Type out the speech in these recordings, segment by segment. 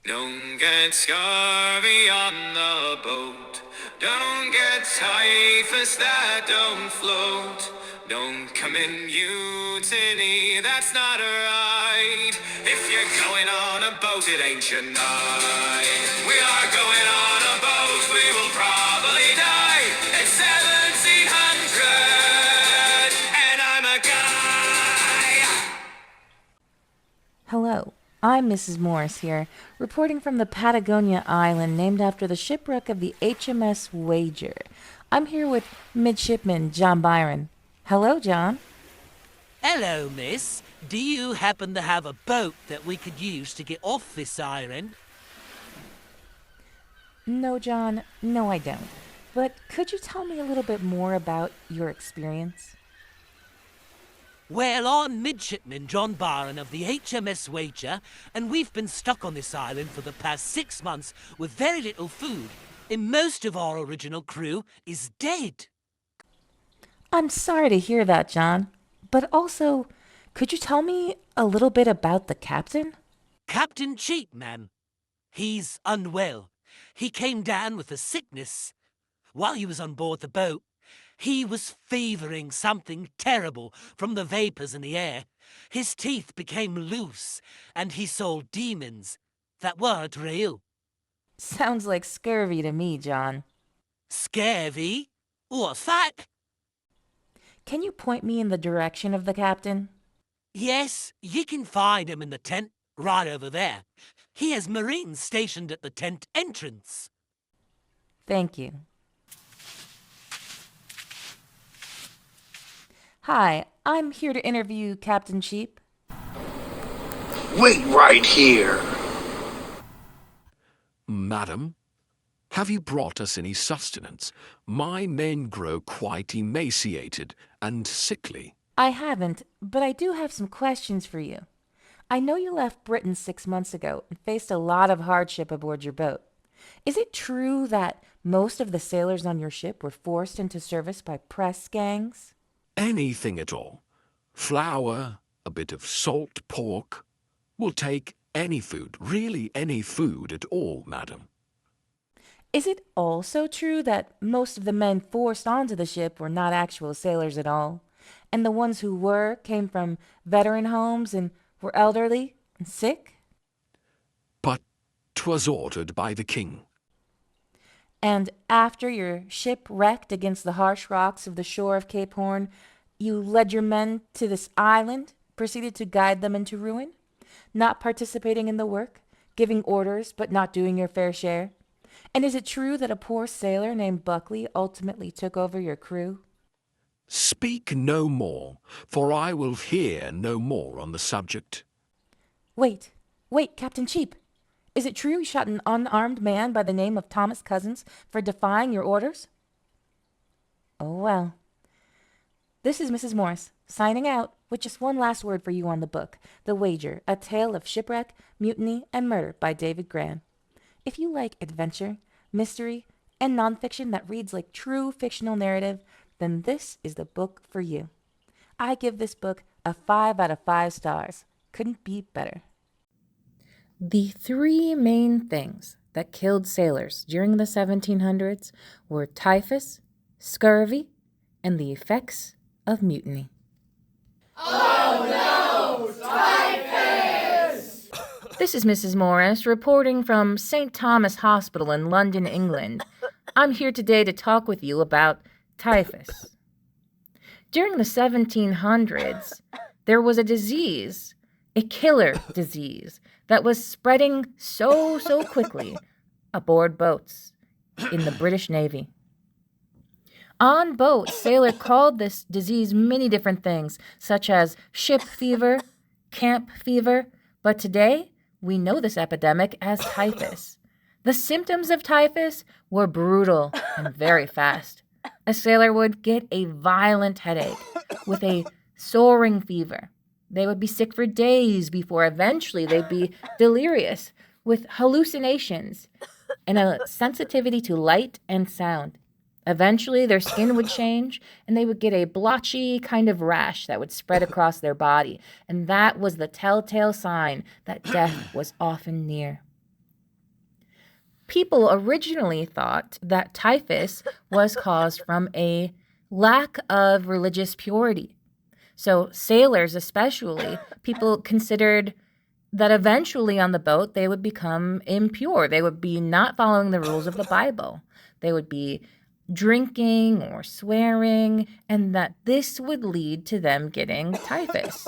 Don't get scurvy on the boat. Don't get typhus that don't float. Don't come in mutiny, that's not right. If you're going on a boat, it ain't your night. We are going on a boat, we will probably die. It's 1700, and I'm a guy. Hello, I'm Mrs. Morris here, reporting from the Patagonia island named after the shipwreck of the HMS Wager. I'm here with Midshipman John Byron. Hello, John. Hello, miss. Do you happen to have a boat that we could use to get off this island? No, John, no, I don't. But could you tell me a little bit more about your experience? Well, I'm Midshipman John Byron of the HMS Wager, and we've been stuck on this island for the past 6 months with very little food, and most of our original crew is dead. I'm sorry to hear that, John. But also, could you tell me a little bit about the captain? Captain Cheap, ma'am. He's unwell. He came down with a sickness. While he was on board the boat, he was fevering something terrible from the vapors in the air. His teeth became loose, and he saw demons that weren't real. Sounds like scurvy to me, John. Scurvy? What's that? Can you point me in the direction of the captain? Yes, you can find him in the tent right over there. He has Marines stationed at the tent entrance. Thank you. Hi, I'm here to interview Captain Sheep. Wait right here. Madam, have you brought us any sustenance? My men grow quite emaciated and sickly. I haven't, but I do have some questions for you. I know you left Britain 6 months ago and faced a lot of hardship aboard your boat. Is it true that most of the sailors on your ship were forced into service by press gangs? Anything at all. Flour, a bit of salt pork. We'll take any food, really any food at all, madam. Is it also true that most of the men forced onto the ship were not actual sailors at all, and the ones who were came from veteran homes and were elderly and sick? But 'twas ordered by the king. And after your ship wrecked against the harsh rocks of the shore of Cape Horn, you led your men to this island, proceeded to guide them into ruin, not participating in the work, giving orders but not doing your fair share? And is it true that a poor sailor named Buckley ultimately took over your crew? Speak no more, for I will hear no more on the subject. Wait, Captain Cheap. Is it true you shot an unarmed man by the name of Thomas Cousins for defying your orders? Oh, well. This is Mrs. Morris, signing out with just one last word for you on the book, The Wager, A Tale of Shipwreck, Mutiny, and Murder by David Gran. If you like adventure, mystery, and nonfiction that reads like true fictional narrative, then this is the book for you. I give this book a 5 out of 5 stars. Couldn't be better. The 3 main things that killed sailors during the 1700s were typhus, scurvy, and the effects of mutiny. Oh no! Typhus! This is Mrs. Morris reporting from St. Thomas Hospital in London, England. I'm here today to talk with you about typhus. During the 1700s, there was a disease, a killer disease, that was spreading so quickly aboard boats in the British Navy. On boats, sailors called this disease many different things, such as ship fever, camp fever, but today we know this epidemic as typhus. The symptoms of typhus were brutal and very fast. A sailor would get a violent headache with a soaring fever. They would be sick for days before eventually they'd be delirious with hallucinations and a sensitivity to light and sound. Eventually, their skin would change, and they would get a blotchy kind of rash that would spread across their body, and that was the telltale sign that death was often near. People originally thought that typhus was caused from a lack of religious purity. So sailors especially, people considered that eventually on the boat they would become impure. They would be not following the rules of the Bible. They would be drinking or swearing, and that this would lead to them getting typhus.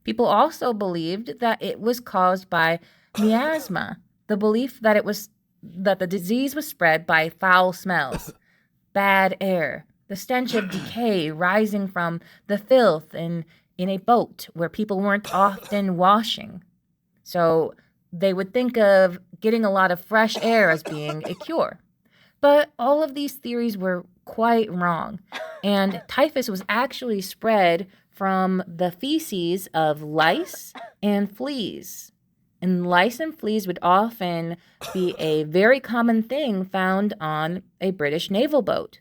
People also believed that it was caused by miasma, the belief that the disease was spread by foul smells, bad air, the stench of decay rising from the filth in a boat where people weren't often washing. So they would think of getting a lot of fresh air as being a cure. But all of these theories were quite wrong. And typhus was actually spread from the feces of lice and fleas. And lice and fleas would often be a very common thing found on a British naval boat.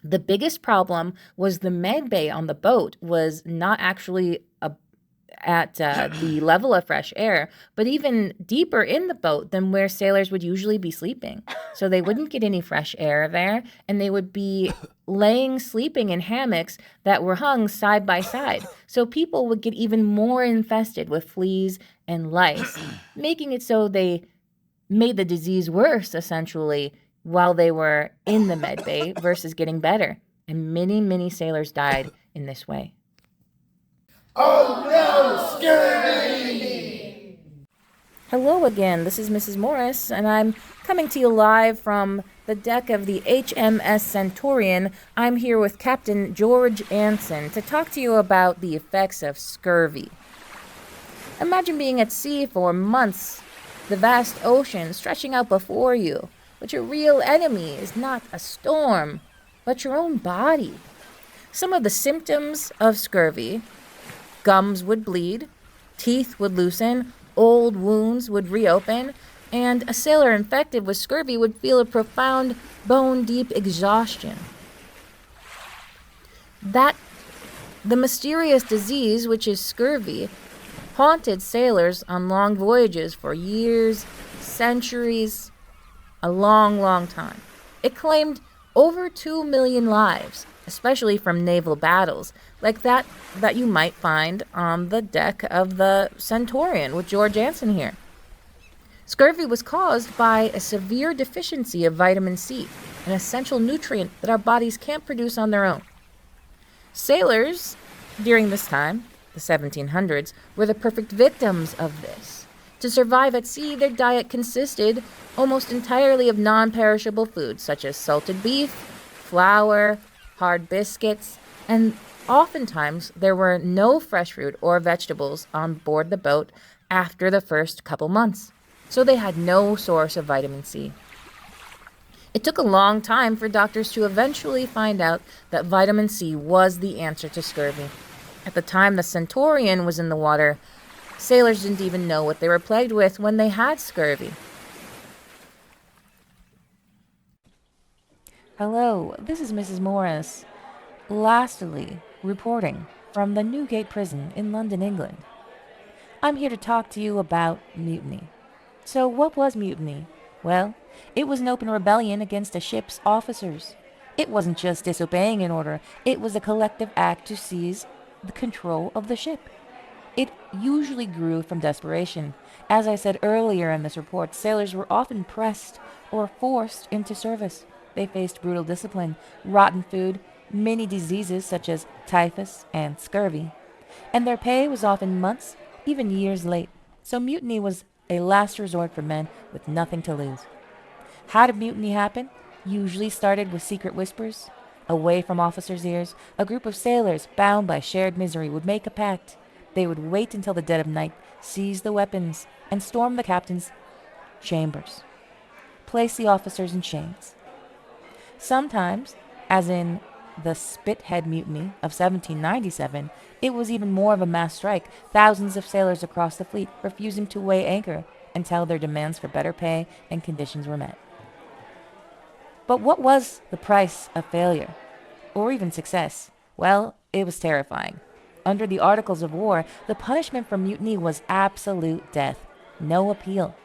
The biggest problem was the med bay on the boat was not actually at the level of fresh air, but even deeper in the boat than where sailors would usually be sleeping. So they wouldn't get any fresh air there, and they would be sleeping in hammocks that were hung side by side. So people would get even more infested with fleas and lice, making it so they made the disease worse, essentially, while they were in the med bay versus getting better. And many, many sailors died in this way. Oh no, scurvy! Hello again, this is Mrs. Morris, and I'm coming to you live from the deck of the HMS Centaurian. I'm here with Captain George Anson to talk to you about the effects of scurvy. Imagine being at sea for months, the vast ocean stretching out before you, but your real enemy is not a storm, but your own body. Some of the symptoms of scurvy: gums would bleed, teeth would loosen, old wounds would reopen, and a sailor infected with scurvy would feel a profound, bone-deep exhaustion. The mysterious disease, which is scurvy, haunted sailors on long voyages for years, centuries, a long, long time. It claimed over 2 million lives, especially from naval battles, like that you might find on the deck of the Centaurian with George Anson here. Scurvy was caused by a severe deficiency of vitamin C, an essential nutrient that our bodies can't produce on their own. Sailors, during this time, the 1700s, were the perfect victims of this. To survive at sea, their diet consisted almost entirely of non-perishable foods, such as salted beef, flour, hard biscuits, and oftentimes there were no fresh fruit or vegetables on board the boat after the first couple months, so they had no source of vitamin C. It took a long time for doctors to eventually find out that vitamin C was the answer to scurvy. At the time the Centaurian was in the water, sailors didn't even know what they were plagued with when they had scurvy. Hello, this is Mrs. Morris. Lastly, reporting from the Newgate Prison in London, England. I'm here to talk to you about mutiny. So what was mutiny? Well, it was an open rebellion against a ship's officers. It wasn't just disobeying an order, it was a collective act to seize the control of the ship. It usually grew from desperation. As I said earlier in this report, sailors were often pressed or forced into service. They faced brutal discipline, rotten food, many diseases such as typhus and scurvy, and their pay was often months, even years late. So mutiny was a last resort for men with nothing to lose. How did mutiny happen? Usually started with secret whispers. Away from officers' ears, a group of sailors bound by shared misery would make a pact. They would wait until the dead of night, seize the weapons, and storm the captain's chambers. Place the officers in chains. Sometimes, as in the Spithead Mutiny of 1797, it was even more of a mass strike, thousands of sailors across the fleet refusing to weigh anchor until their demands for better pay and conditions were met. But what was the price of failure, or even success? Well, it was terrifying. Under the Articles of War, the punishment for mutiny was absolute death, no appeal.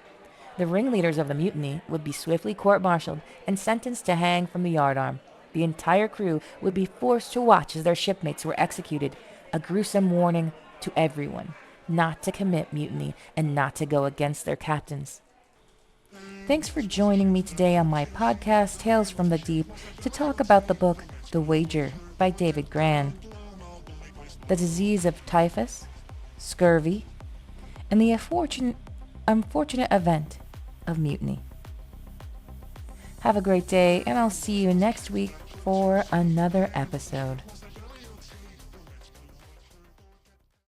The ringleaders of the mutiny would be swiftly court-martialed and sentenced to hang from the yardarm. The entire crew would be forced to watch as their shipmates were executed, a gruesome warning to everyone not to commit mutiny and not to go against their captains. Thanks for joining me today on my podcast, Tales from the Deep, to talk about the book The Wager by David Grann. The disease of typhus, scurvy, and the unfortunate event of mutiny. Have a great day, and I'll see you next week for another episode.